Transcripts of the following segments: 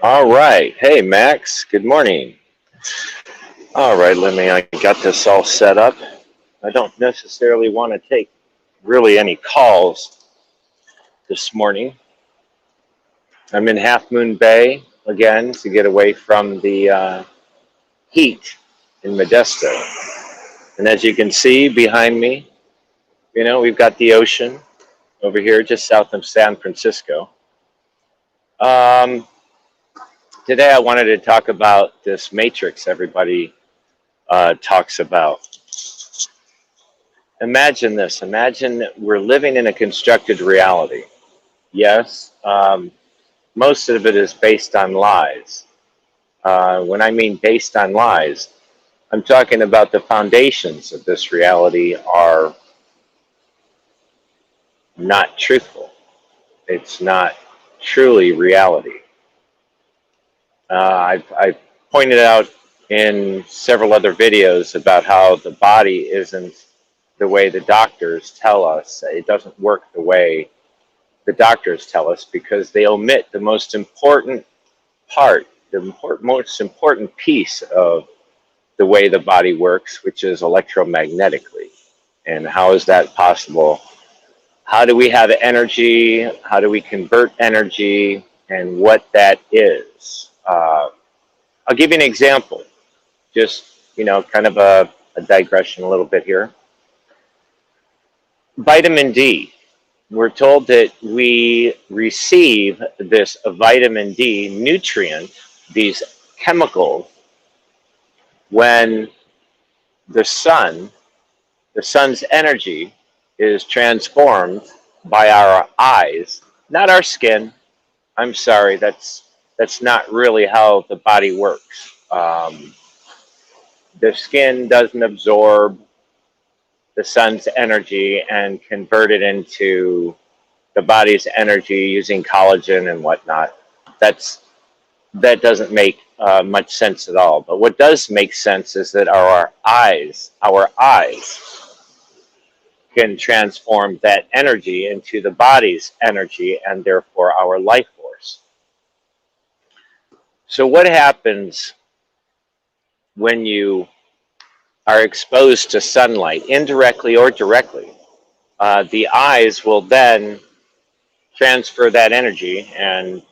All right. Hey, Max. Good morning. All right, I got this all set up. I don't necessarily want to take really any calls this morning. I'm in Half Moon Bay again to get away from the heat in Modesto. And as you can see behind me, we've got the ocean over here just south of San Francisco. Um, Today I wanted to talk about this matrix everybody talks about. Imagine this. Imagine that we're living in a constructed reality. Yes, most of it is based on lies. When I mean based on lies, I'm talking about the foundations of this reality are not truthful. It's not truly reality. I've pointed out in several other videos about how the body isn't the way the doctors tell us. It doesn't work the way the doctors tell us because they omit the most important part, most important piece of the way the body works, which is electromagnetically. And how is that possible? How do we have energy? How do we convert energy? And what that is. I'll give you an example, just, kind of a digression a little bit here. Vitamin D. We're told that we receive this vitamin D nutrient, these chemicals, when the sun's energy is transformed by our eyes, not our skin. I'm sorry, that's not really how the body works. The skin doesn't absorb the sun's energy and convert it into the body's energy using collagen and whatnot. That doesn't make much sense at all. But what does make sense is that our eyes can transform that energy into the body's energy and therefore our life force. So what happens when you are exposed to sunlight, indirectly or directly? The eyes will then transfer that energy and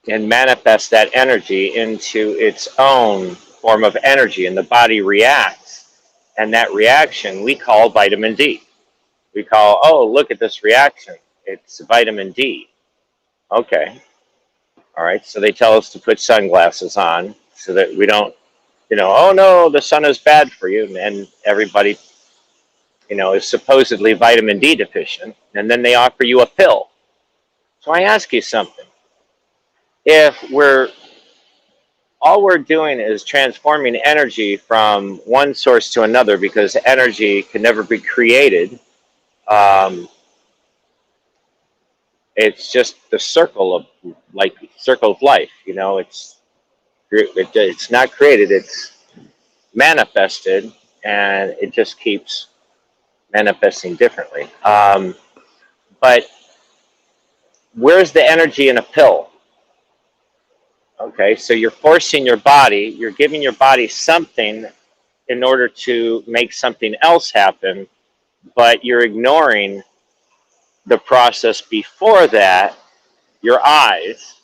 manifest that energy into its own form of energy, and the body reacts. And that reaction we call vitamin D. We call, oh, look at this reaction. It's vitamin D. Okay. All right. So they tell us to put sunglasses on so that we don't, oh no, the sun is bad for you. And everybody, is supposedly vitamin D deficient. And then they offer you a pill. So I ask you something. If all we're doing is transforming energy from one source to another, because energy can never be created, it's just the circle of life. It's not created, it's manifested, and it just keeps manifesting differently. But where's the energy in a pill? Okay, so you're forcing your body, you're giving your body something in order to make something else happen, but you're ignoring the process before that. Your eyes,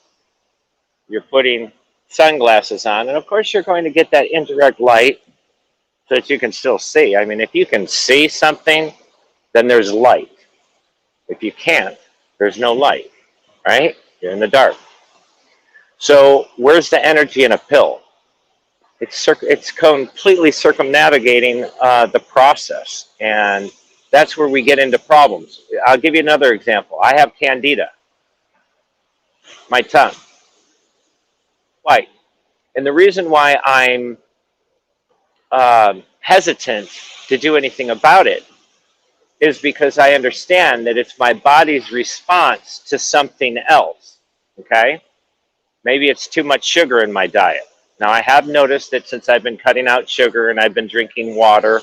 you're putting sunglasses on, and of course you're going to get that indirect light so that you can still see. I mean, if you can see something, then there's light. If you can't, there's no light, right? You're in the dark. So where's the energy in a pill? It's completely circumnavigating the process, and that's where we get into problems. I'll give you another example. I have candida, my tongue, white. And the reason why I'm hesitant to do anything about it is because I understand that it's my body's response to something else, okay? Maybe it's too much sugar in my diet. Now, I have noticed that since I've been cutting out sugar and I've been drinking water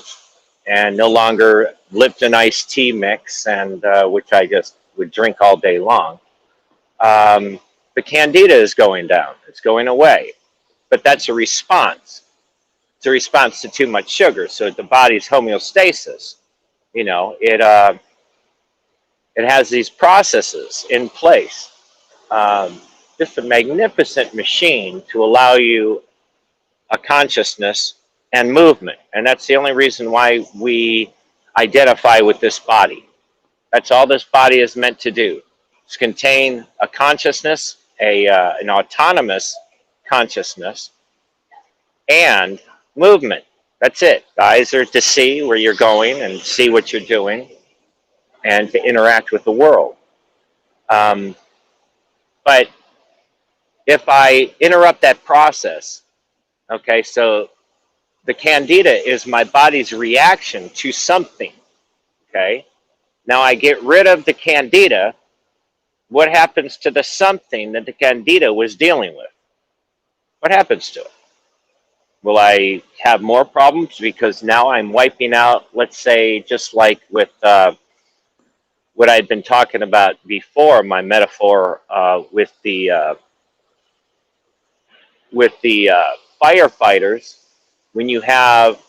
and no longer Lipton iced tea mix, and which I just would drink all day long, The candida is going down, it's going away. But that's a response. It's a response to too much sugar. So the body's homeostasis, it has these processes in place. Just a magnificent machine to allow you a consciousness and movement. And that's the only reason why we identify with this body. That's all this body is meant to do. It's contain a consciousness, an autonomous consciousness, and movement. That's it. The eyes are to see where you're going and see what you're doing and to interact with the world. But if I interrupt that process, okay, so the candida is my body's reaction to something, okay? Now I get rid of the candida, what happens to the something that the candida was dealing with? What happens to it? Will I have more problems because now I'm wiping out, let's say, just like with what I'd been talking about before, my metaphor with the firefighters, when you have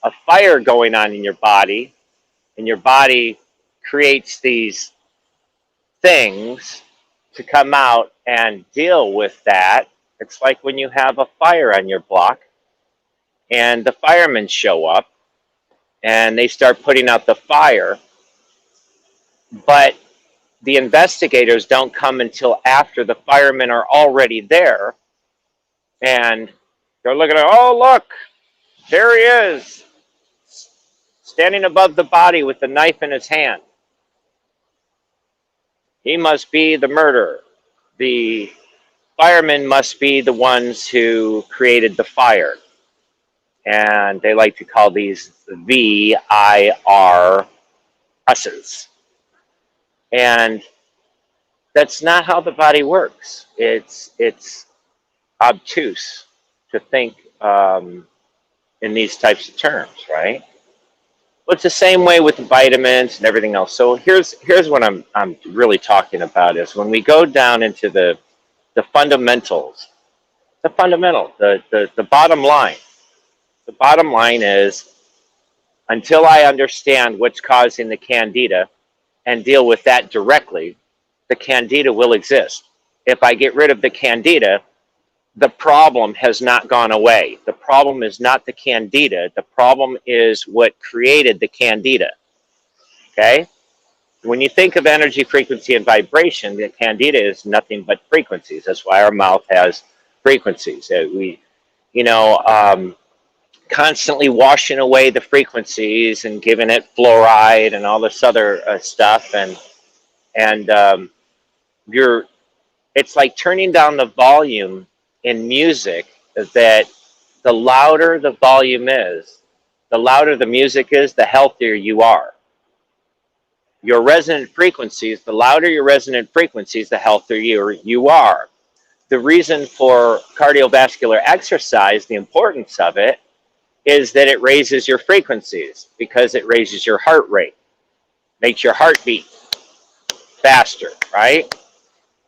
a fire going on in your body, and your body creates these things to come out and deal with that. It's like when you have a fire on your block, and the firemen show up, and they start putting out the fire, but the investigators don't come until after the firemen are already there, and they're looking at, oh, look, there he is, standing above the body with the knife in his hand. He must be the murderer. The firemen must be the ones who created the fire. And they like to call these VIR us's. And that's not how the body works. It's obtuse to think in these types of terms, right? Well, it's the same way with the vitamins and everything else. So here's what I'm really talking about is when we go down into the fundamentals, the bottom line. The bottom line is until I understand what's causing the candida and deal with that directly, the candida will exist. If I get rid of the candida, the problem has not gone away. The problem is not the candida. The problem is what created the candida. Okay? When you think of energy, frequency, and vibration, the candida is nothing but frequencies. That's why our mouth has frequencies. Constantly washing away the frequencies and giving it fluoride and all this other stuff, and it's like turning down the volume in music. That the louder the volume is, the louder the music is, the healthier you are. Your resonant frequencies, the louder your resonant frequencies, the healthier you are. The reason for cardiovascular exercise, the importance of it, is that it raises your frequencies because it raises your heart rate, makes your heart beat faster, right?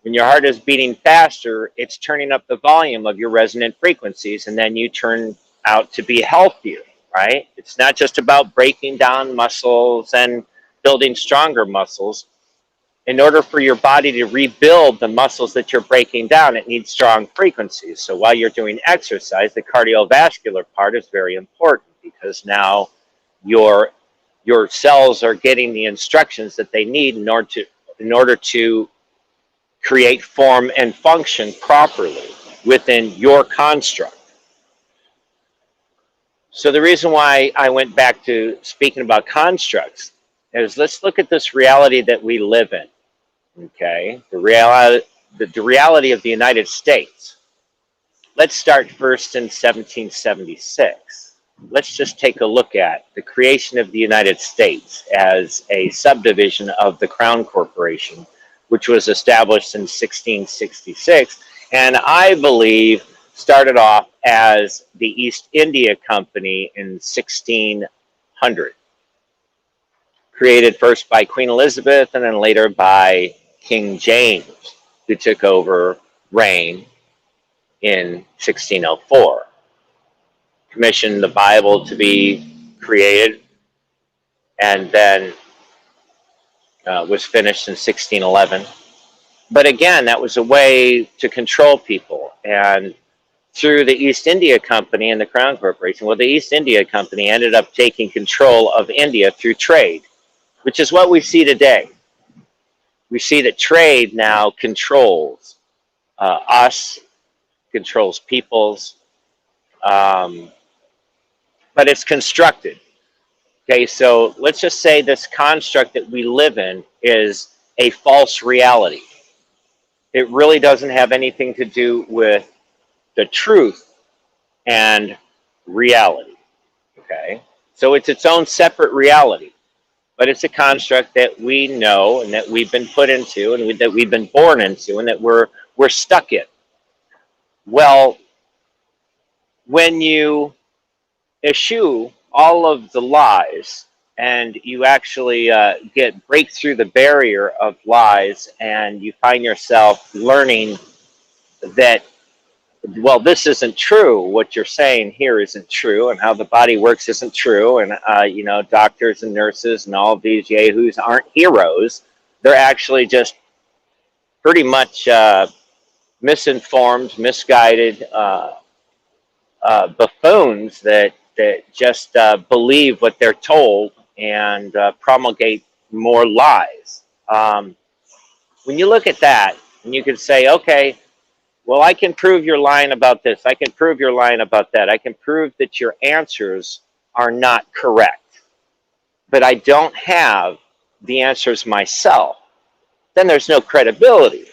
When your heart is beating faster, it's turning up the volume of your resonant frequencies, and then you turn out to be healthier, right? It's not just about breaking down muscles and building stronger muscles. In order for your body to rebuild the muscles that you're breaking down, it needs strong frequencies. So while you're doing exercise, the cardiovascular part is very important because now your cells are getting the instructions that they need in order to create form and function properly within your construct. So the reason why I went back to speaking about constructs is let's look at this reality that we live in. Okay, the reality of the United States. Let's start first in 1776. Let's just take a look at the creation of the United States as a subdivision of the Crown Corporation, which was established in 1666, and I believe started off as the East India Company in 1600. Created first by Queen Elizabeth and then later by King James. who took over reign in 1604, commissioned the Bible to be created, and then was finished in 1611. But again, that was a way to control people. And through the East India Company and the Crown Corporation, well, the East India Company ended up taking control of India through trade, which is what we see today. We see that trade now controls us, controls peoples, but it's constructed. Okay, so let's just say this construct that we live in is a false reality. It really doesn't have anything to do with the truth and reality. Okay, so it's its own separate reality, but it's a construct that we know and that we've been put into and that we've been born into and that we're stuck in. Well, when you eschew all of the lies and you actually break through the barrier of lies, and you find yourself learning that, well, this isn't true, what you're saying here isn't true, and how the body works isn't true, and doctors and nurses and all of these yahoos aren't heroes. They're actually just pretty much misinformed, misguided buffoons that just believe what they're told and promulgate more lies. When you look at that, and you can say, okay, well, I can prove you're lying about this. I can prove you're lying about that. I can prove that your answers are not correct, but I don't have the answers myself. Then there's no credibility.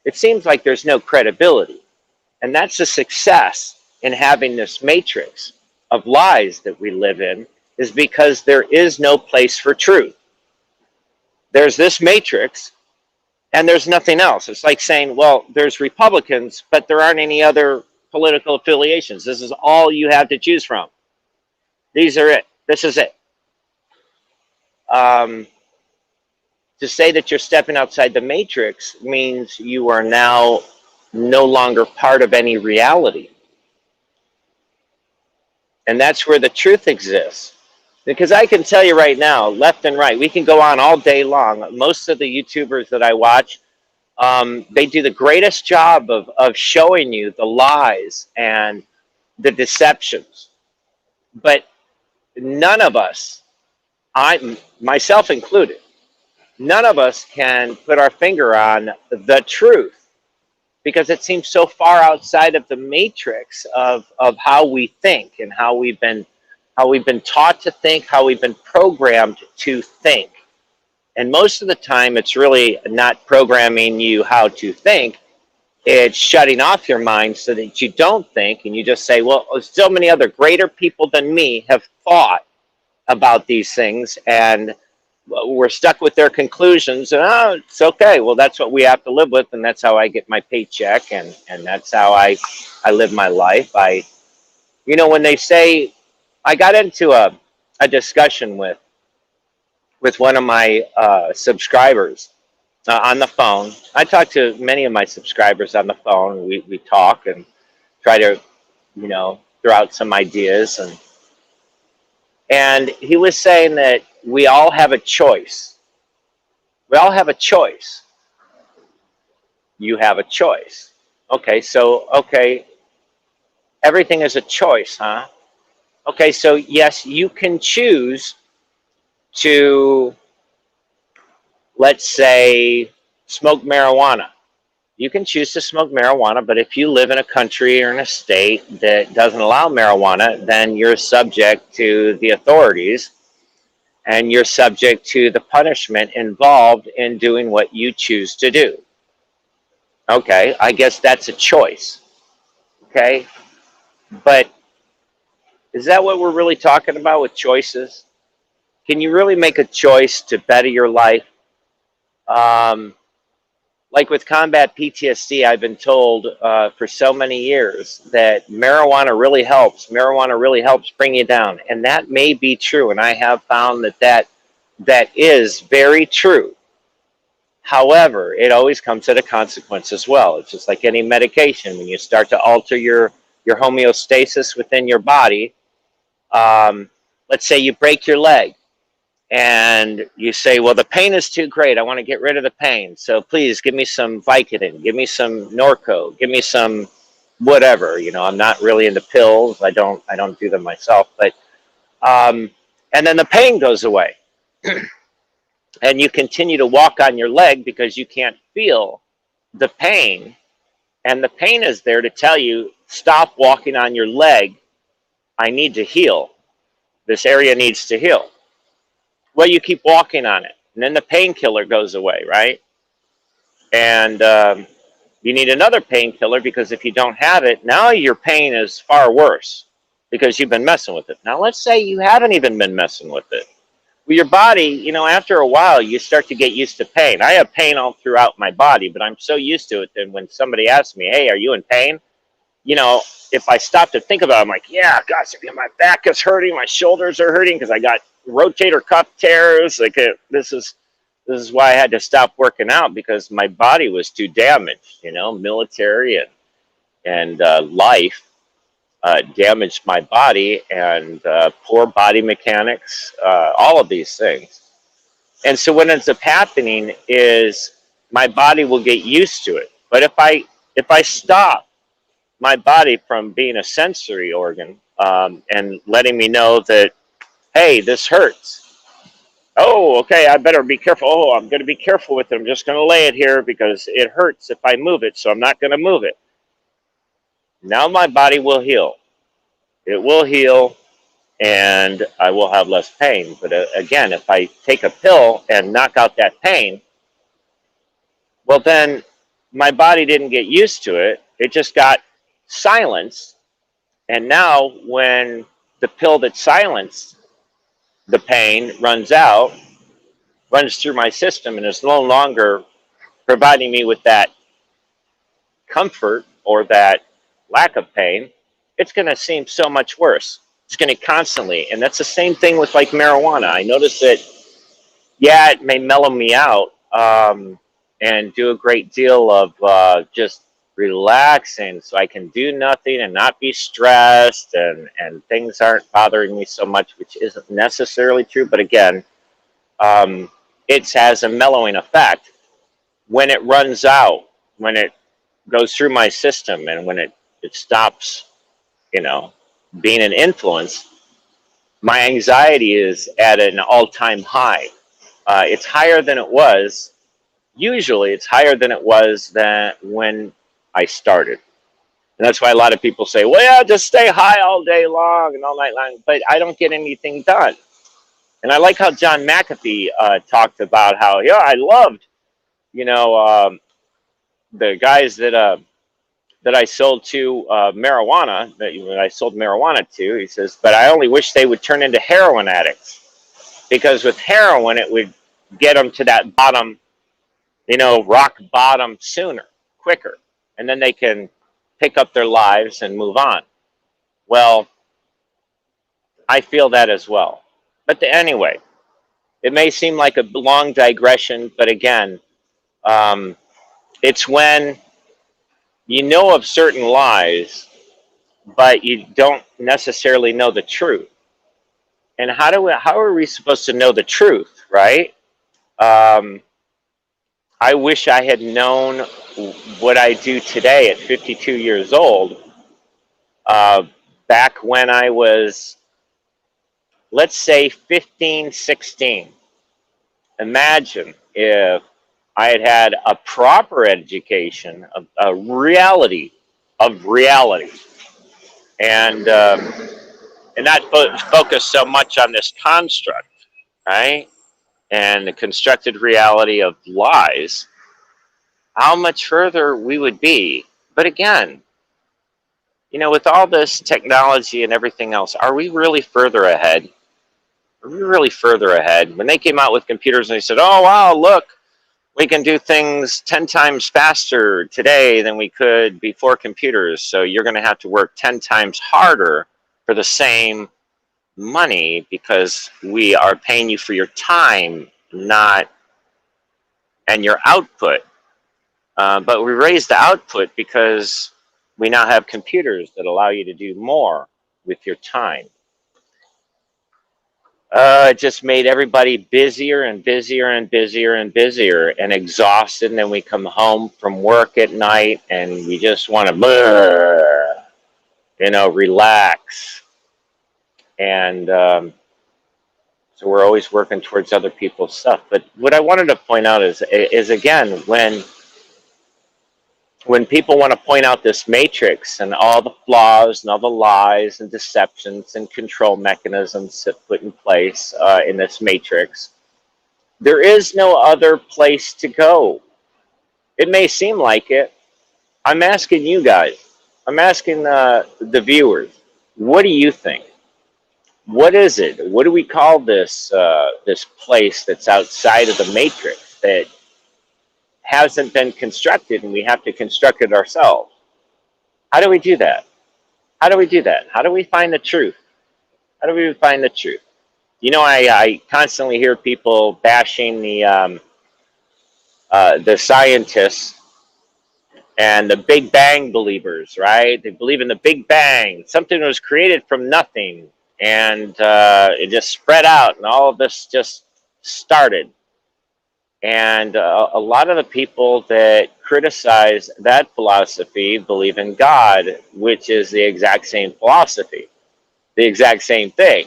It seems like there's no credibility. And that's a success in having this matrix of lies that we live in, is because there is no place for truth. There's this matrix and there's nothing else. It's like saying, well, there's Republicans, but there aren't any other political affiliations. This is all you have to choose from. These are it. This is it. To say that you're stepping outside the matrix means you are now no longer part of any reality. And that's where the truth exists. Because I can tell you right now, left and right, we can go on all day long. Most of the YouTubers that I watch, they do the greatest job of showing you the lies and the deceptions. But none of us, myself included, none of us can put our finger on the truth, because it seems so far outside of the matrix of how we think and how we've been taught to think, how we've been programmed to think. And most of the time, it's really not programming you how to think. It's shutting off your mind so that you don't think, and you just say, well, so many other greater people than me have thought about these things, and we're stuck with their conclusions, and it's okay. Well, that's what we have to live with, and that's how I get my paycheck, and that's how I live my life. When they say, I got into a discussion with one of my subscribers on the phone. I talk to many of my subscribers on the phone. We talk and try to, throw out some ideas, and he was saying that we all have a choice. We all have a choice. You have a choice. Okay, everything is a choice, huh? Okay, so yes, you can choose to, let's say, smoke marijuana. You can choose to smoke marijuana, but if you live in a country or in a state that doesn't allow marijuana, then you're subject to the authorities, and you're subject to the punishment involved in doing what you choose to do. Okay, I guess that's a choice. Okay, but is that what we're really talking about with choices? Can you really make a choice to better your life? Like with combat PTSD, I've been told for so many years that marijuana really helps. Marijuana really helps bring you down. And that may be true. And I have found that is very true. However, it always comes at a consequence as well. It's just like any medication. When you start to alter your homeostasis within your body, um, let's say you break your leg and you say, well, the pain is too great. I want to get rid of the pain. So please give me some Vicodin, give me some Norco, give me some whatever. You know, I'm not really into pills. I don't do them myself, but and then the pain goes away. And you continue to walk on your leg because you can't feel the pain. And the pain is there to tell you, stop walking on your leg. I need to heal. This area needs to heal. Well, you keep walking on it. And then the painkiller goes away, right? And you need another painkiller because if you don't have it, now your pain is far worse because you've been messing with it. Now, let's say you haven't even been messing with it. Well, your body, you know, after a while, you start to get used to pain. I have pain all throughout my body, but I'm so used to it that when somebody asks me, hey, are you in pain? You know, if I stop to think about it, I'm like, yeah, gosh, my back is hurting, my shoulders are hurting because I got rotator cuff tears. Like this is why I had to stop working out because my body was too damaged. You know, military and life damaged my body, and poor body mechanics, all of these things. And so what ends up happening is my body will get used to it. But if I stop my body from being a sensory organ and letting me know that, hey, this hurts. Oh, okay, I better be careful. Oh, I'm going to be careful with it. I'm just going to lay it here because it hurts if I move it, so I'm not going to move it. Now my body will heal. It will heal, and I will have less pain. But again, if I take a pill and knock out that pain, well, then my body didn't get used to it. It just got silenced. And now when the pill that silenced the pain runs out, runs through my system and is no longer providing me with that comfort or that lack of pain, it's going to seem so much worse. It's going to constantly, and that's the same thing with like marijuana. I noticed that, yeah, it may mellow me out and do a great deal of just relaxing so I can do nothing and not be stressed and things aren't bothering me so much, which isn't necessarily true. But again, it has a mellowing effect. When it runs out, when it goes through my system and when it stops, you know, being an influence, my anxiety is at an all-time high. It's higher than it was. Usually it's higher than it was than when I started. And that's why a lot of people say, well, yeah, just stay high all day long and all night long. But I don't get anything done. And I like how John McAfee talked about how, yeah, I loved, you know, the guys that I sold to marijuana, that I sold marijuana to. He says, but I only wish they would turn into heroin addicts, because with heroin, it would get them to that bottom, you know, rock bottom sooner, quicker, and then they can pick up their lives and move on. Well, I feel that as well. But anyway, it may seem like a long digression, but again, it's when you know of certain lies, but you don't necessarily know the truth. And how are we supposed to know the truth, right? I wish I had known what I do today at 52 years old, back when I was, let's say, 15, 16. Imagine if I had had a proper education, a reality of reality, and not focus so much on this construct, right? And the constructed reality of lies, how much further we would be. But again, you know, with all this technology and everything else, are we really further ahead? Are we really further ahead? When they came out with computers and they said, oh, wow, look, we can do things 10 times faster today than we could before computers. So you're going to have to work 10 times harder for the same money because we are paying you for your time, not and your output. But we raised the output because we now have computers that allow you to do more with your time. It just made everybody busier and busier and busier and busier and exhausted. And then we come home from work at night and we just want to, relax. And so we're always working towards other people's stuff. But what I wanted to point out is again, when people want to point out this matrix and all the flaws and all the lies and deceptions and control mechanisms that put in place in this matrix, there is no other place to go. It may seem like it. I'm asking you guys, I'm asking the viewers, what do you think? What is it? What do we call this this place that's outside of the matrix that hasn't been constructed and we have to construct it ourselves? How do we do that? How do we do that? How do we find the truth? How do we find the truth? I constantly hear people bashing the scientists and the Big Bang believers, right? They believe in the Big Bang. Something was created from nothing and it just spread out and all of this just started. And a lot of the people that criticize that philosophy believe in God, which is the exact same philosophy, the exact same thing.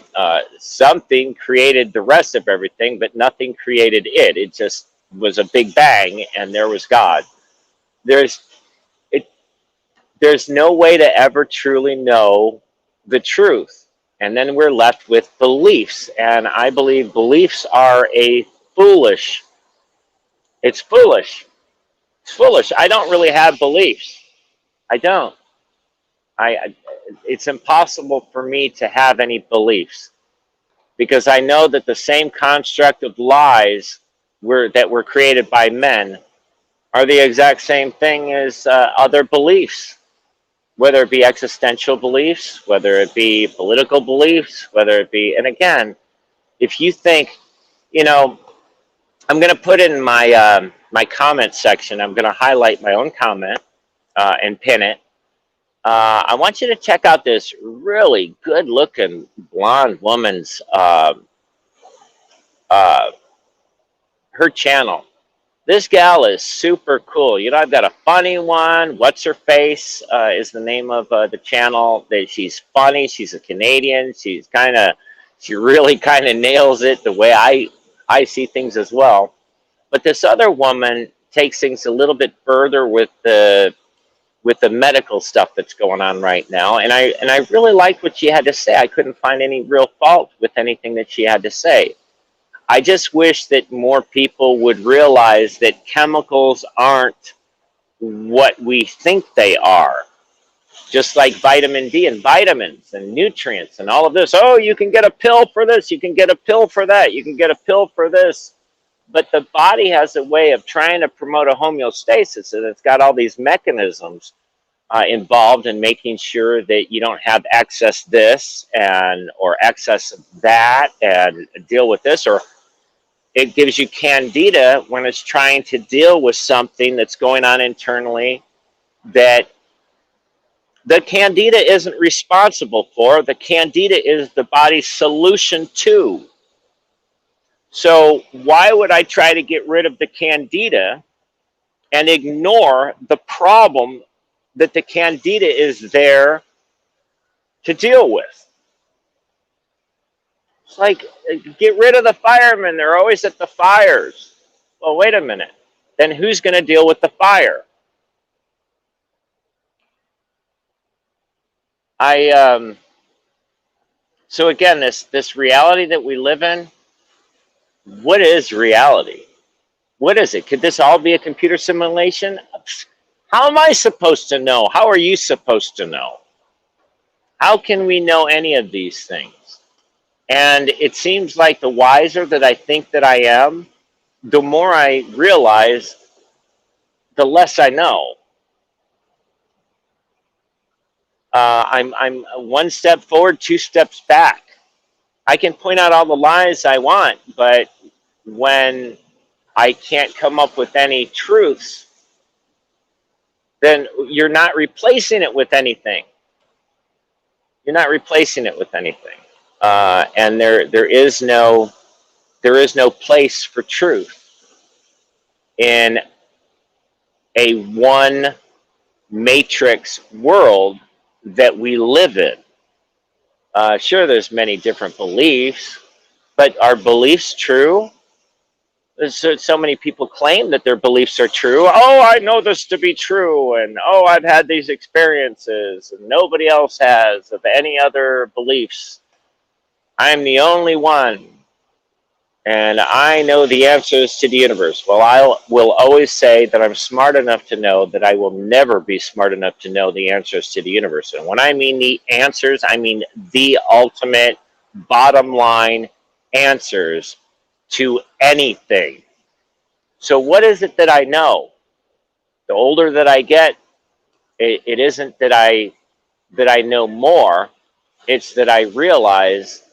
Something created the rest of everything, but nothing created it. It just was a big bang, and there was God. There's no way to ever truly know the truth. And then we're left with beliefs. And I believe beliefs are foolish. It's foolish. It's foolish. I don't really have beliefs. I don't. It's impossible for me to have any beliefs because I know that the same construct of lies that were created by men are the exact same thing as other beliefs, whether it be existential beliefs, whether it be political beliefs, whether it be, and again, if you think, I'm going to put in my my comment section. I'm going to highlight my own comment and pin it. I want you to check out this really good-looking blonde woman's her channel. This gal is super cool. I've got a funny one. What's her face is the name of the channel. She's funny. She's a Canadian. She really kind of nails it the way I see things as well. But this other woman takes things a little bit further with the medical stuff that's going on right now. And I really liked what she had to say. I couldn't find any real fault with anything that she had to say. I just wish that more people would realize that chemicals aren't what we think they are. Just like vitamin D and vitamins and nutrients and all of this. Oh, you can get a pill for this. You can get a pill for that. You can get a pill for this. But the body has a way of trying to promote a homeostasis, and it's got all these mechanisms involved in making sure that you don't have excess this or excess of that and deal with this, or it gives you candida when it's trying to deal with something that's going on internally that the candida isn't responsible for. The candida is the body's solution to. So why would I try to get rid of the candida and ignore the problem that the candida is there to deal with? It's like, get rid of the firemen. They're always at the fires. Well, wait a minute. Then who's going to deal with the fire? So again, this reality that we live in, what is reality? What is it? Could this all be a computer simulation? How am I supposed to know? How are you supposed to know? How can we know any of these things? And it seems like the wiser that I think that I am, the more I realize, the less I know. I'm one step forward, two steps back. I can point out all the lies I want, but when I can't come up with any truths, then you're not replacing it with anything. You're not replacing it with anything. And there is no place for truth in a one matrix world that we live in. Sure, there's many different beliefs, but are beliefs true? So many people claim that their beliefs are true. Oh, I know this to be true, and oh, I've had these experiences, and nobody else has of any other beliefs. I'm the only one, and I know the answers to the universe. Well, I will always say that I'm smart enough to know that I will never be smart enough to know the answers to the universe. And when I mean the answers, I mean the ultimate bottom line answers to anything. So what is it that I know? The older that I get, it isn't that I know more. It's that I realize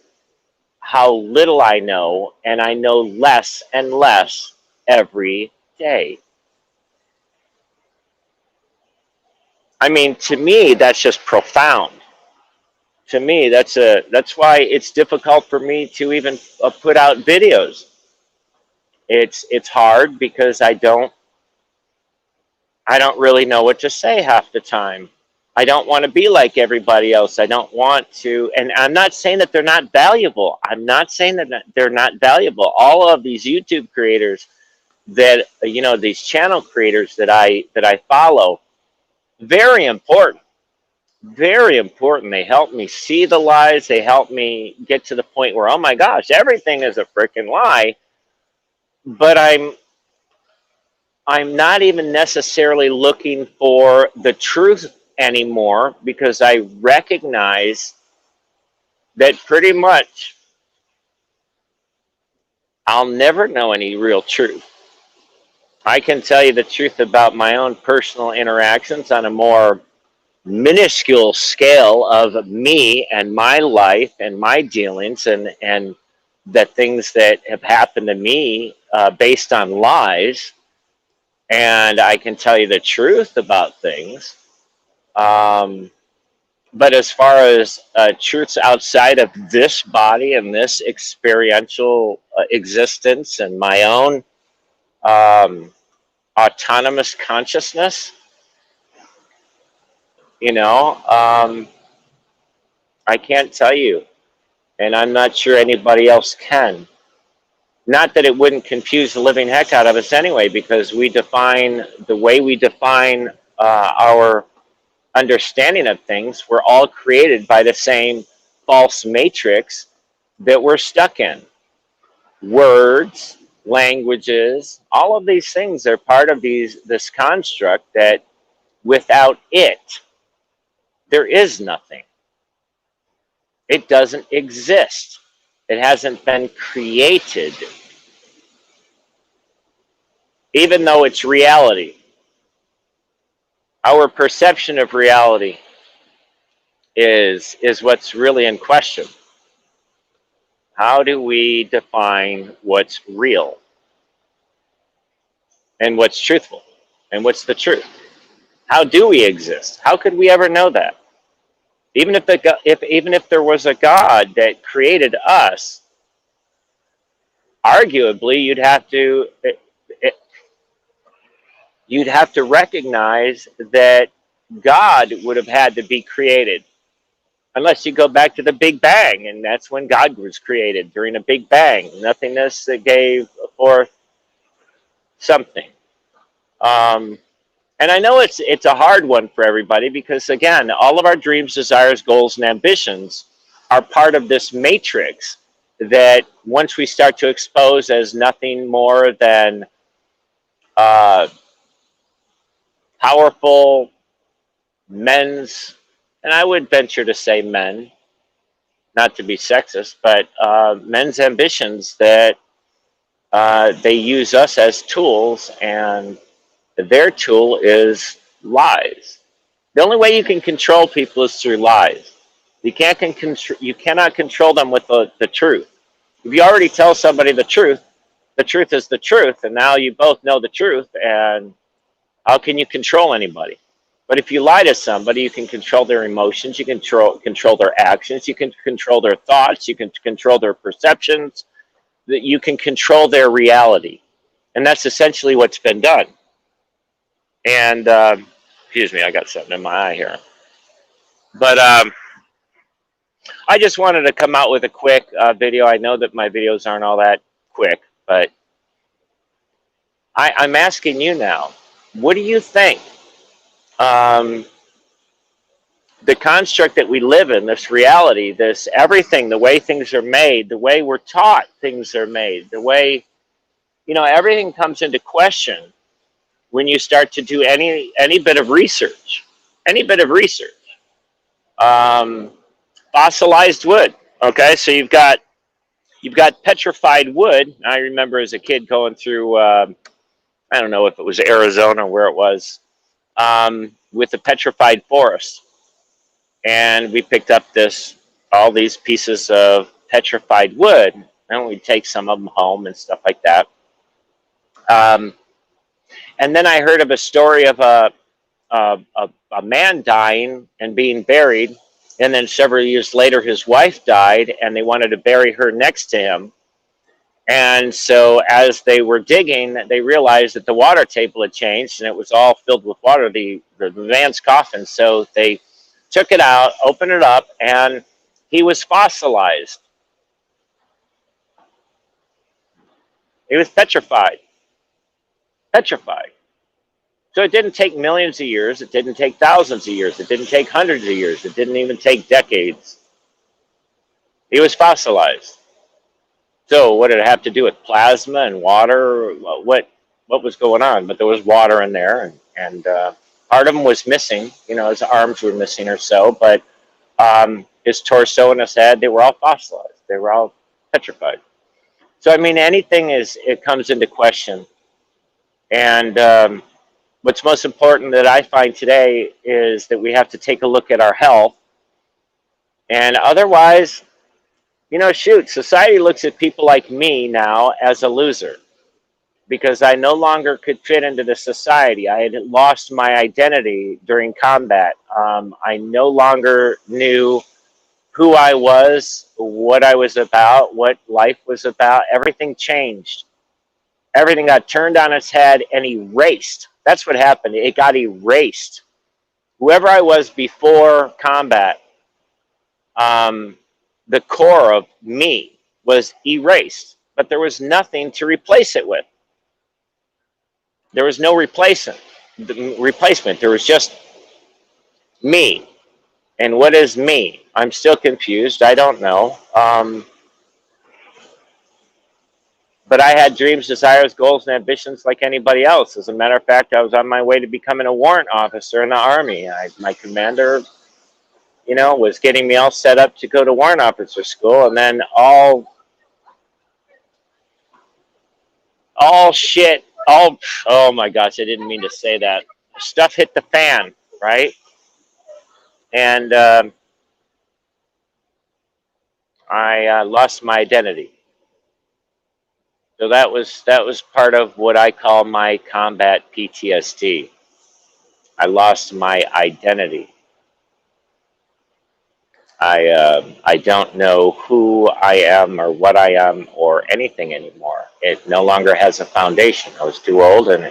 how little I know, and I know less and less every day. I mean, to me, that's just profound. To me, that's why it's difficult for me to even put out videos. It's hard because I don't really know what to say half the time. I don't want to be like everybody else. I don't want to, and I'm not saying that they're not valuable. I'm not saying that they're not valuable. All of these YouTube creators that, these channel creators that I follow, very important, very important. They help me see the lies. They help me get to the point where, oh my gosh, everything is a freaking lie. But I'm not even necessarily looking for the truth anymore, because I recognize that pretty much I'll never know any real truth. I can tell you the truth about my own personal interactions on a more minuscule scale of me and my life and my dealings, and the things that have happened to me based on lies. And I can tell you the truth about things. But as far as truths outside of this body and this experiential existence and my own autonomous consciousness, I can't tell you. And I'm not sure anybody else can. Not that it wouldn't confuse the living heck out of us anyway, because the way we define our understanding of things, we're all created by the same false matrix that we're stuck in. Words, languages, all of these things are part of this construct that without it, there is nothing. It doesn't exist. It hasn't been created, even though it's reality. Our perception of reality is what's really in question. How do we define what's real and what's truthful and what's the truth? How do we exist? How could we ever know that? Even if there was a God that created us, arguably you'd have to recognize that God would have had to be created, unless you go back to the Big Bang, and that's when God was created, during a Big Bang, nothingness that gave forth something. And I know it's a hard one for everybody, because again, all of our dreams, desires, goals, and ambitions are part of this matrix that once we start to expose as nothing more than powerful men's, and I would venture to say men, not to be sexist, but men's ambitions, that they use us as tools, and their tool is lies. The only way you can control people is through lies. You cannot control them with the truth. If you already tell somebody the truth, the truth is the truth, and now you both know the truth, and how can you control anybody? But if you lie to somebody, you can control their emotions, you can control their actions, you can control their thoughts, you can control their perceptions, that you can control their reality. And that's essentially what's been done. And excuse me, I got something in my eye here. But I just wanted to come out with a quick video. I know that my videos aren't all that quick, but I'm asking you now, what do you think? The construct that we live in, this reality, this everything, the way things are made, the way we're taught things are made, the way, everything comes into question when you start to do any bit of research, Fossilized wood. Okay, so you've got petrified wood. I remember as a kid going through, I don't know if it was Arizona or where it was, with the petrified forest. And we picked up all these pieces of petrified wood, and we'd take some of them home and stuff like that. And then I heard of a story of a man dying and being buried, and then several years later his wife died, and they wanted to bury her next to him. And so as they were digging, they realized that the water table had changed, and it was all filled with water, the man's coffin. So they took it out, opened it up, and he was fossilized. He was petrified. So it didn't take millions of years. It didn't take thousands of years. It didn't take hundreds of years. It didn't even take decades. He was fossilized. So what did it have to do with plasma and water? What was going on? But there was water in there, and part of him was missing. His arms were missing or so, but his torso and his head, they were all fossilized. They were all petrified. So, anything it comes into question. And what's most important that I find today is that we have to take a look at our health. And otherwise, society looks at people like me now as a loser, because I no longer could fit into the society. I had lost my identity during combat. I no longer knew who I was, what I was about, what life was about. Everything changed. Everything got turned on its head and erased. That's what happened. It got erased. Whoever I was before combat, the core of me was erased, but there was nothing to replace it with. There was no replacement. There was just me. And what is me? I'm still confused. I don't know. But I had dreams, desires, goals, and ambitions like anybody else. As a matter of fact, I was on my way to becoming a warrant officer in the Army. My commander, was getting me all set up to go to warrant officer school, and then all shit, oh my gosh, I didn't mean to say that. Stuff hit the fan, right? And I lost my identity. So that was part of what I call my combat PTSD. I lost my identity. I don't know who I am or what I am or anything anymore. It no longer has a foundation. I was too old, and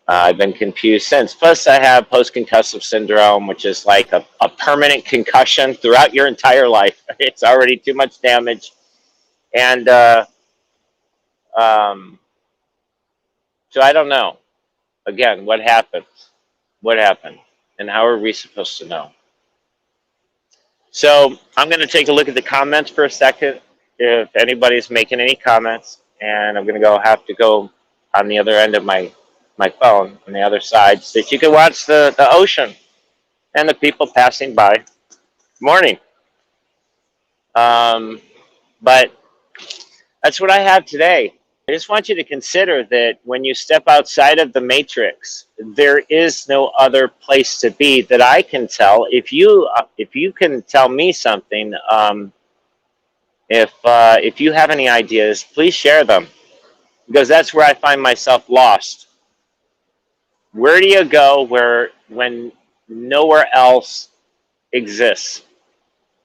I've been confused since. Plus, I have post-concussive syndrome, which is like a permanent concussion throughout your entire life. It's already too much damage. And so I don't know. Again, what happened? What happened? And how are we supposed to know? So I'm going to take a look at the comments for a second, if anybody's making any comments. And I'm going to have to go on the other end of my phone, on the other side, so that you can watch the ocean and the people passing by. Morning. But that's what I have today. I just want you to consider that when you step outside of the matrix, there is no other place to be that I can tell. If you can tell me something, If you have any ideas, please share them, because that's where I find myself lost. Where do you go when nowhere else exists?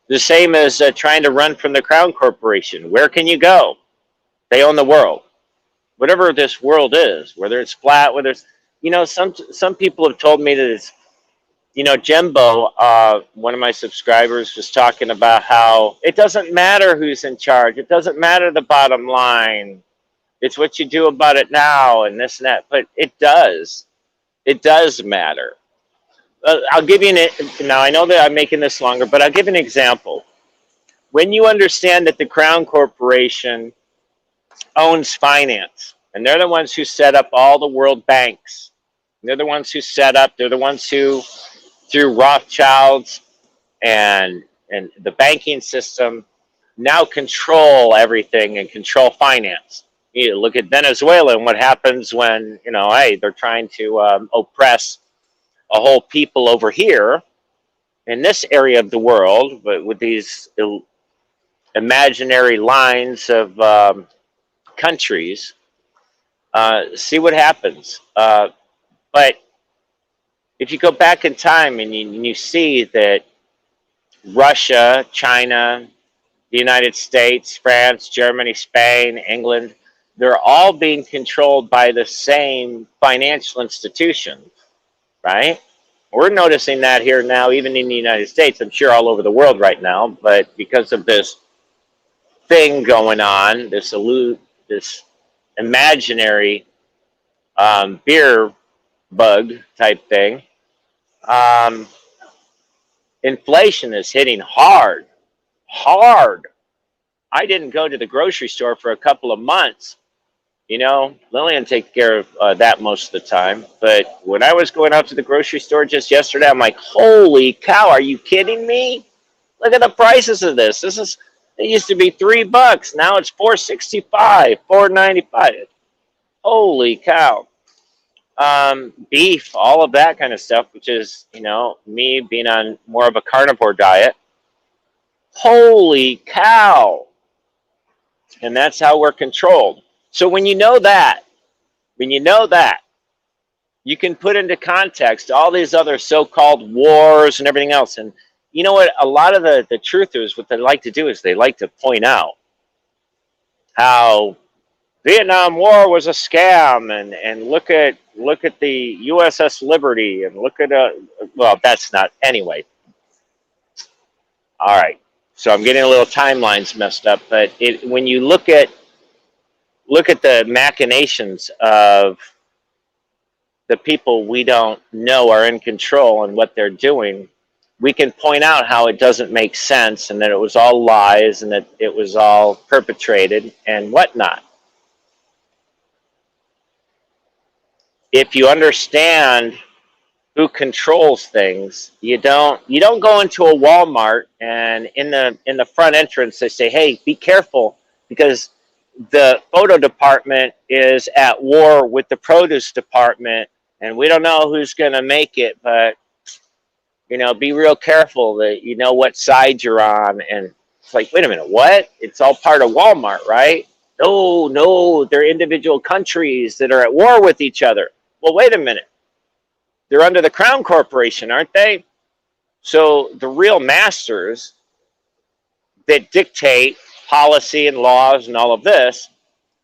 The same as trying to run from the Crown Corporation. Where can you go? They own the world. Whatever this world is, whether it's flat, whether it's, some people have told me that it's, Jimbo, one of my subscribers, was talking about how it doesn't matter who's in charge. It doesn't matter the bottom line. It's what you do about it now and this and that. But it does. It does matter. I'll give you now I know that I'm making this longer, but I'll give you an example. When you understand that the Crown Corporation owns finance, and they're the ones who set up all the world banks. They're the ones who, through Rothschilds and the banking system, now control everything and control finance. You look at Venezuela and what happens when, hey, they're trying to oppress a whole people over here in this area of the world, but with these imaginary lines of countries. See what happens. But if you go back in time and you see that Russia, China, the United States, France, Germany, Spain, England, they're all being controlled by the same financial institutions, right? We're noticing that here now, even in the United States. I'm sure all over the world right now, but because of this thing going on, this imaginary beer bug type thing, inflation is hitting hard. I didn't go to the grocery store for a couple of months. Lillian takes care of that most of the time. But when I was going out to the grocery store just yesterday, I'm like, holy cow, are you kidding me? Look at the prices of this. It used to be $3. Now it's $4.65, $4.95. Holy cow. Beef, all of that kind of stuff, which is, me being on more of a carnivore diet. Holy cow. And that's how we're controlled. So when you know that, you can put into context all these other so-called wars and everything else. And you know what? A lot of the truthers, what they like to do is they like to point out how Vietnam War was a scam, and look at the USS Liberty, and look at well, that's not anyway. All right, so I'm getting a little timelines messed up, but when you look at the machinations of the people we don't know are in control and what they're doing, we can point out how it doesn't make sense, and that it was all lies, and that it was all perpetrated and whatnot. If you understand who controls things, you don't go into a Walmart and in the front entrance they say, hey, be careful, because the photo department is at war with the produce department, and we don't know who's going to make it, but be real careful that you know what side you're on. And it's like, wait a minute, what? It's all part of Walmart, right? No, they're individual countries that are at war with each other. Well, wait a minute. They're under the Crown Corporation, aren't they? So the real masters that dictate policy and laws and all of this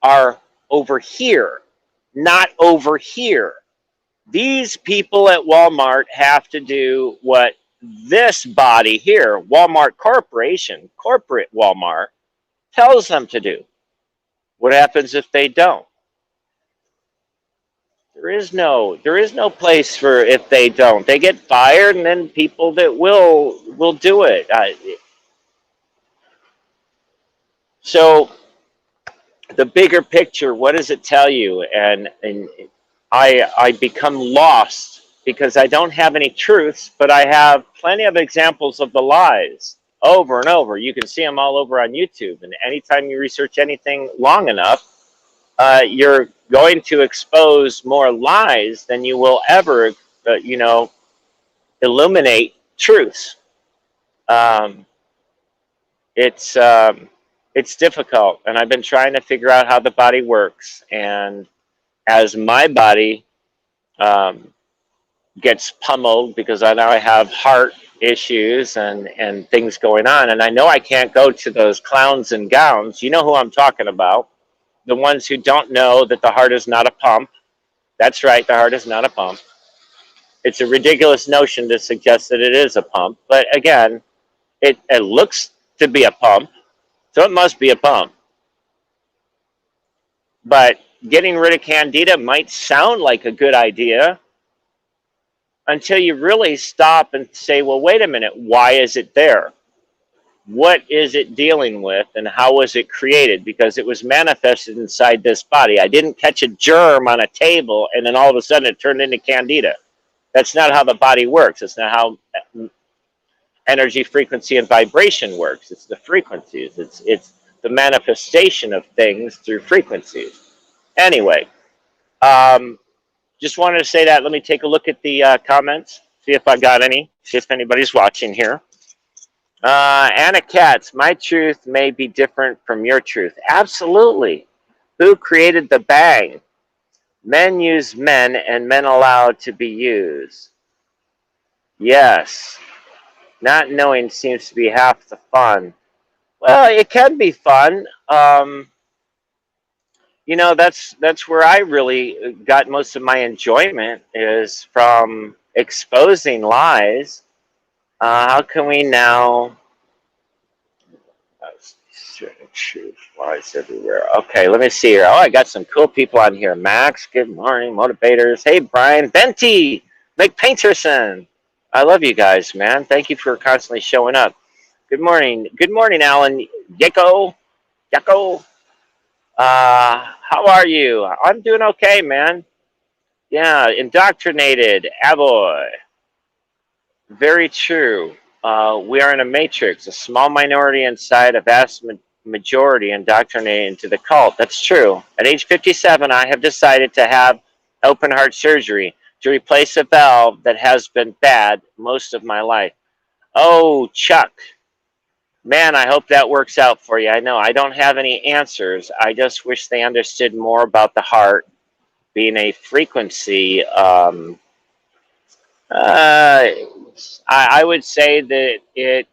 are over here, not over here. These people at Walmart have to do what this body here, Walmart Corporation, corporate Walmart, tells them to do. What happens if they don't? There is no place for if they don't. They get fired, and then people that will do it. So the bigger picture, what does it tell you? And I become lost because I don't have any truths, but I have plenty of examples of the lies over and over. You can see them all over on YouTube, and anytime you research anything long enough, you're going to expose more lies than you will ever, illuminate truths. It's It's difficult, and I've been trying to figure out how the body works. And as my body um, gets pummeled, because I now have heart issues and things going on, and I know I can't go to those clowns and gowns. You know who I'm talking about. The ones who don't know that the heart is not a pump. That's right, the heart is not a pump. It's a ridiculous notion to suggest that it is a pump, but again, it looks to be a pump, so it must be a pump. But getting rid of candida might sound like a good idea until you really stop and say, well, wait a minute, why is it there? What is it dealing with, and how was it created? Because it was manifested inside this body. I didn't catch a germ on a table and then all of a sudden it turned into candida. That's not how the body works. It's not how energy, frequency, and vibration works. It's the frequencies. It's the manifestation of things through frequencies. Anyway, just wanted to say that. Let me take a look at the comments, see if I got any, see if anybody's watching here. Anna Katz, my truth may be different from your truth. Absolutely. Who created the bang? Men use men and men allowed to be used. Yes. Not knowing seems to be half the fun. Well, it can be fun. You know, that's where I really got most of my enjoyment, is from exposing lies. How can we now? Truth lies everywhere. Okay, let me see here. Oh, I got some cool people on here. Max, good morning. Motivators. Hey, Brian. Venti. McPainterson. I love you guys, man. Thank you for constantly showing up. Good morning. Good morning, Alan. Yeko. Yeko. How are you? I'm doing okay, man. Yeah, indoctrinated. Aboy. Very true. We are in a matrix, a small minority inside a vast majority indoctrinated into the cult. That's true. At age 57, I have decided to have open heart surgery to replace a valve that has been bad most of my life. Oh, Chuck. Man, I hope that works out for you. I know I don't have any answers. I just wish they understood more about the heart being a frequency. I would say that it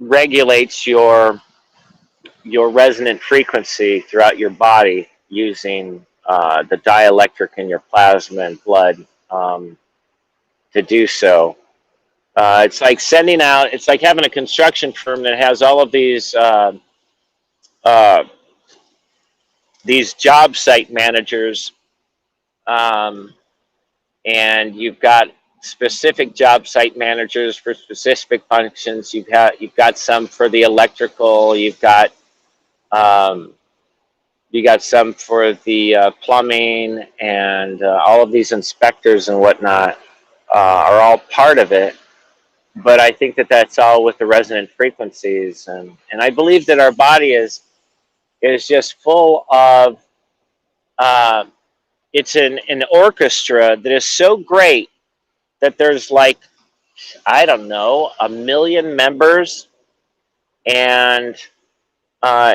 regulates your resonant frequency throughout your body using the dielectric in your plasma and blood to do so. It's like sending out. It's like having a construction firm that has all of these job site managers, and you've got specific job site managers for specific functions. You've got some for the electrical. You've got some for the plumbing, and all of these inspectors and whatnot are all part of it. But I think that that's all with the resonant frequencies, and I believe that our body is just full of. It's an orchestra that is so great that there's like, I don't know, 1 million members, and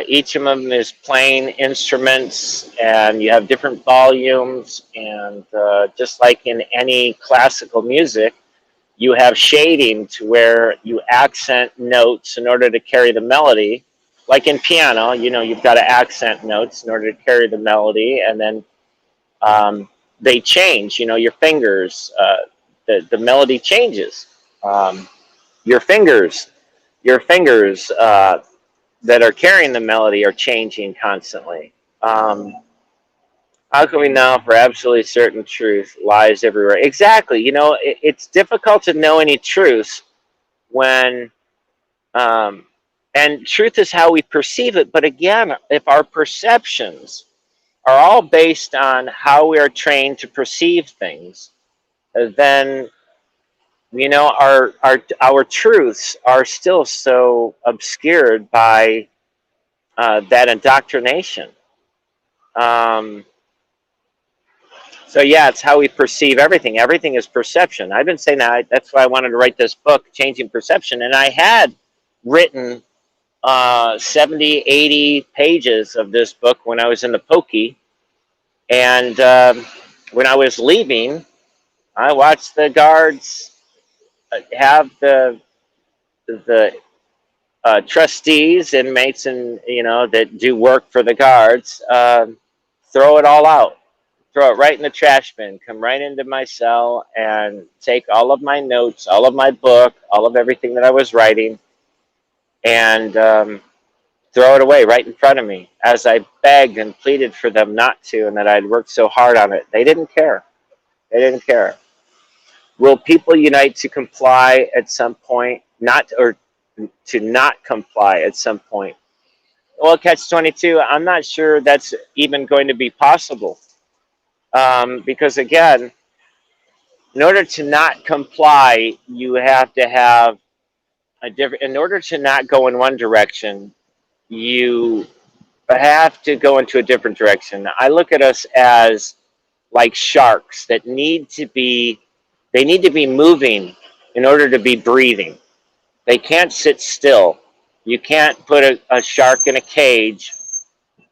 each of them is playing instruments, and you have different volumes, and just like in any classical music, you have shading to where you accent notes in order to carry the melody. Like in piano, you know, you've got to accent notes in order to carry the melody, and then they change, you know, your fingers, the melody changes. Your fingers that are carrying the melody are changing constantly. How can we know for absolutely certain truth lies everywhere? Exactly. You know, it's difficult to know any truth when, and truth is how we perceive it. But again, if our perceptions are all based on how we are trained to perceive things, then, you know, our truths are still so obscured by that indoctrination. So yeah, it's how we perceive everything. Everything is perception. I've been saying that. That's why I wanted to write this book, Changing Perception. And I had written 70, 80 pages of this book when I was in the pokey. And when I was leaving, I watched the guards have the trustees, inmates, and that do work for the guards, throw it all out, throw it right in the trash bin, come right into my cell and take all of my notes, all of my book, all of everything that I was writing, and throw it away right in front of me as I begged and pleaded for them not to, and that I'd worked so hard on it. They didn't care. They didn't care. Will people unite to comply at some point? Not, or to not comply at some point? Well, catch-22, I'm not sure that's even going to be possible. Because again, in order to not comply, you have to have a different, in order to not go in one direction, you have to go into a different direction. I look at us as like sharks that need to be moving in order to be breathing. They can't sit still. You can't put a shark in a cage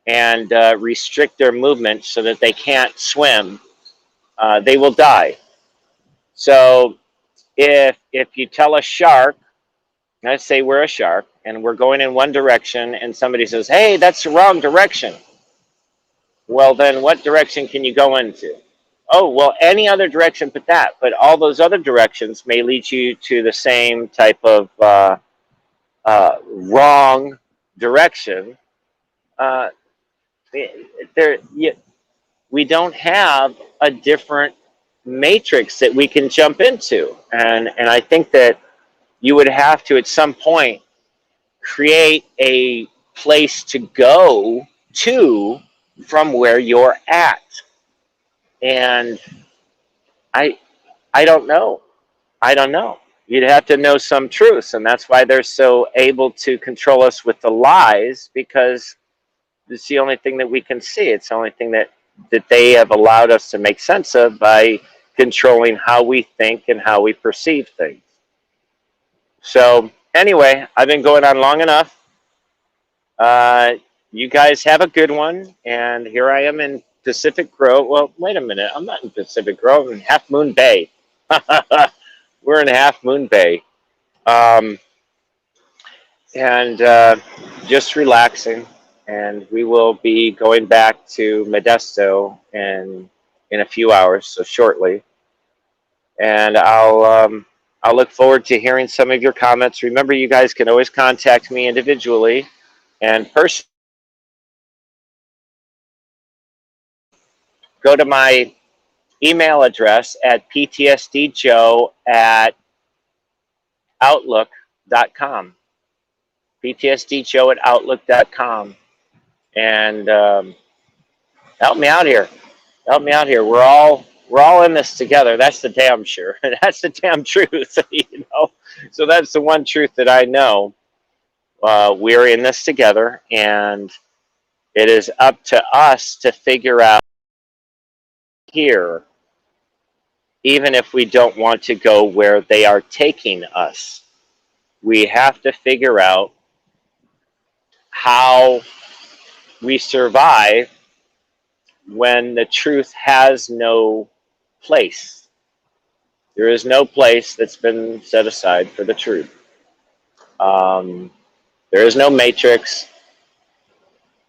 and restrict their movement so that they can't swim. They will die. So if you tell a shark, let's say we're a shark and we're going in one direction, and somebody says, hey, that's the wrong direction. Well, then what direction can you go into? Oh, well, any other direction but that. But all those other directions may lead you to the same type of wrong direction. We don't have a different matrix that we can jump into. And I think that you would have to, at some point, create a place to go to from where you're at. And I don't know. I don't know. You'd have to know some truths, and that's why they're so able to control us with the lies, because it's the only thing that we can see. It's the only thing that they have allowed us to make sense of by controlling how we think and how we perceive things. So anyway, I've been going on long enough. You guys have a good one, and here I am in Pacific Grove. Well, wait a minute. I'm not in Pacific Grove. I'm in Half Moon Bay. We're in Half Moon Bay. And just relaxing. And we will be going back to Modesto in a few hours, so shortly. And I'll look forward to hearing some of your comments. Remember, you guys can always contact me individually and personally. Go to my email address at ptsdjoe@outlook.com. ptsdjoe@outlook.com. And help me out here. Help me out here. We're all in this together. That's the damn sure. That's the damn truth. So that's the one truth that I know. We're in this together, and it is up to us to figure out here, even if we don't want to go where they are taking us. We have to figure out how we survive when the truth has no place. There is no place that's been set aside for the truth. There is no matrix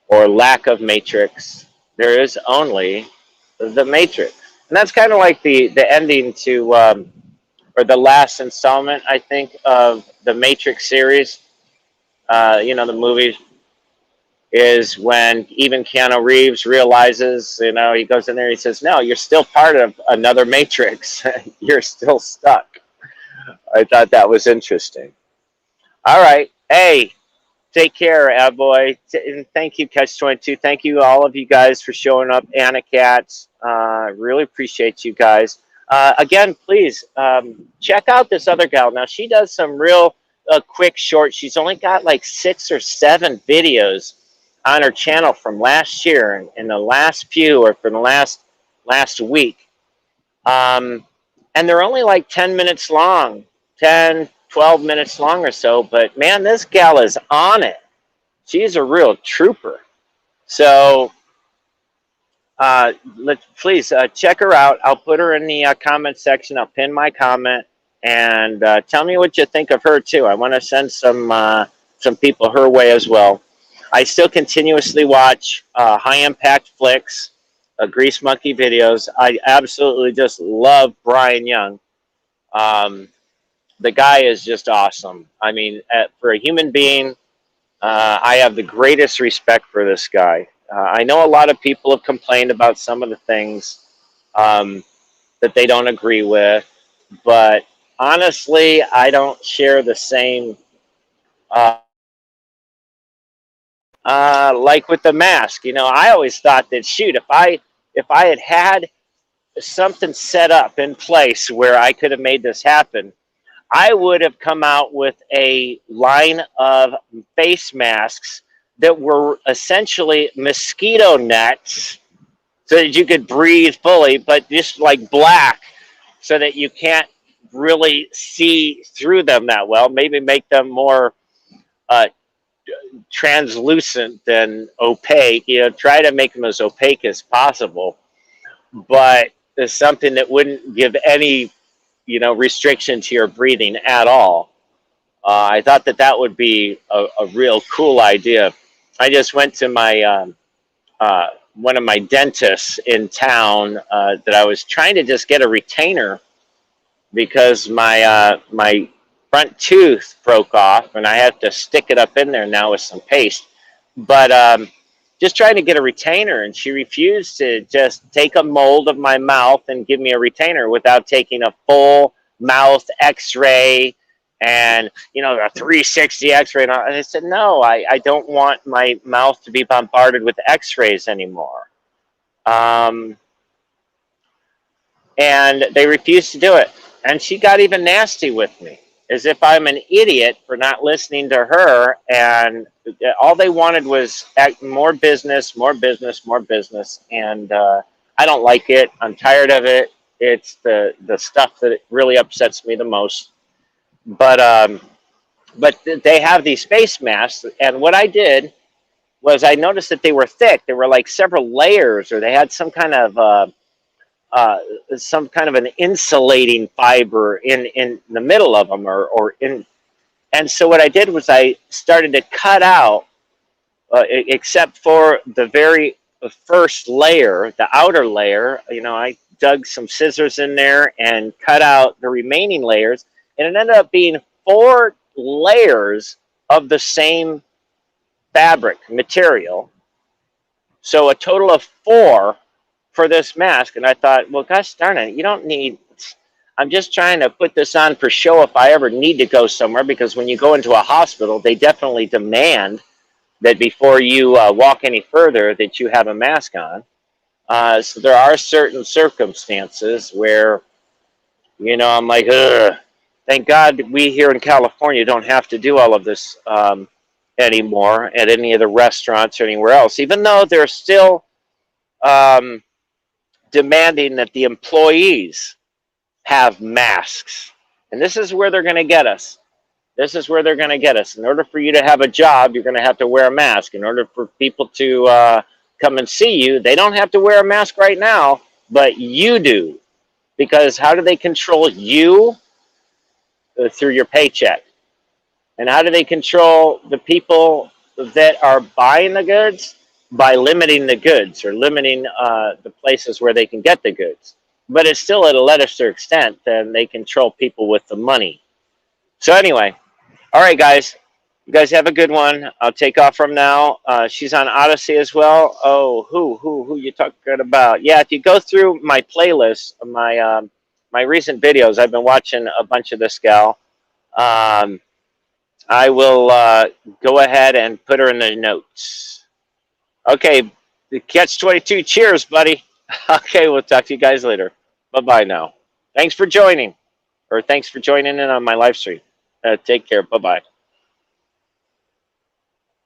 or lack of matrix. There is only the matrix. And that's kind of like the ending to, or the last installment, I think, of the Matrix series. The movie is when even Keanu Reeves realizes, he goes in there, he says, no, you're still part of another matrix. You're still stuck. I thought that was interesting. All right. Hey, take care, boy. And thank you, Catch-22. Thank you, all of you guys, for showing up. Anna Cats. Really appreciate you guys. Again, please check out this other gal. Now, she does some real quick short. She's only got like 6 or 7 videos on her channel from last year and the last few, or from the last week. And they're only like 10 minutes long, 10, 12 minutes long or so. But man, this gal is on it. She's a real trooper. So please check her out. I'll put her in the comment section. I'll pin my comment, and tell me what you think of her too. I want to send some people her way as well. I still continuously watch high impact flicks, Grease Monkey videos. I absolutely just love Brian Young. The guy is just awesome. I mean, for a human being, I have the greatest respect for this guy. I know a lot of people have complained about some of the things um, that they don't agree with, but honestly, I don't share the same. Uh, like with the mask, I always thought that shoot, if I had something set up in place where I could have made this happen, I would have come out with a line of face masks that were essentially mosquito nets so that you could breathe fully, but just like black so that you can't really see through them that well. Maybe make them more uh, translucent than opaque. Try to make them as opaque as possible, but it's something that wouldn't give any restriction to your breathing at all. I thought that would be a real cool idea. I just went to my one of my dentists in town that I was trying to just get a retainer because my front tooth broke off and I have to stick it up in there now with some paste. But just trying to get a retainer, and she refused to just take a mold of my mouth and give me a retainer without taking a full mouth X-ray and a 360 X-ray. And I said, no, I don't want my mouth to be bombarded with X-rays anymore. And they refused to do it. And she got even nasty with me, as if I'm an idiot for not listening to her. And all they wanted was more business, more business, more business. And I don't like it. I'm tired of it. It's the stuff that really upsets me the most. But they have these face masks. And what I did was I noticed that they were thick. There were like several layers, or they had some kind of an insulating fiber in the middle of them, or in. And so what I did was I started to cut out, except for the very first layer, the outer layer. I dug some scissors in there and cut out the remaining layers, and it ended up being 4 layers of the same fabric material. So a total of 4 for this mask. And I thought, well, gosh darn it, you don't need. I'm just trying to put this on for show if I ever need to go somewhere, because when you go into a hospital, they definitely demand that before you walk any further that you have a mask on. So there are certain circumstances where, I'm like, ugh, thank God we here in California don't have to do all of this anymore at any of the restaurants or anywhere else, even though they're still demanding that the employees have masks. And this is where they're going to get us. This is where they're going to get us. In order for you to have a job, you're going to have to wear a mask. In order for people to come and see you, they don't have to wear a mask right now, but you do. Because how do they control you? Through your paycheck. And how do they control the people that are buying the goods? By limiting the goods, or limiting the places where they can get the goods. But it's still at a lesser extent than they control people with the money. So anyway, all right, guys. You guys have a good one. I'll take off from now. She's on Odyssey as well. Oh, who you talking about? Yeah, if you go through my playlist, my recent videos, I've been watching a bunch of this gal. I will go ahead and put her in the notes. Okay, Catch 22. Cheers, buddy. Okay, we'll talk to you guys later. Bye-bye now. Thanks for joining in on my live stream. Take care. Bye-bye.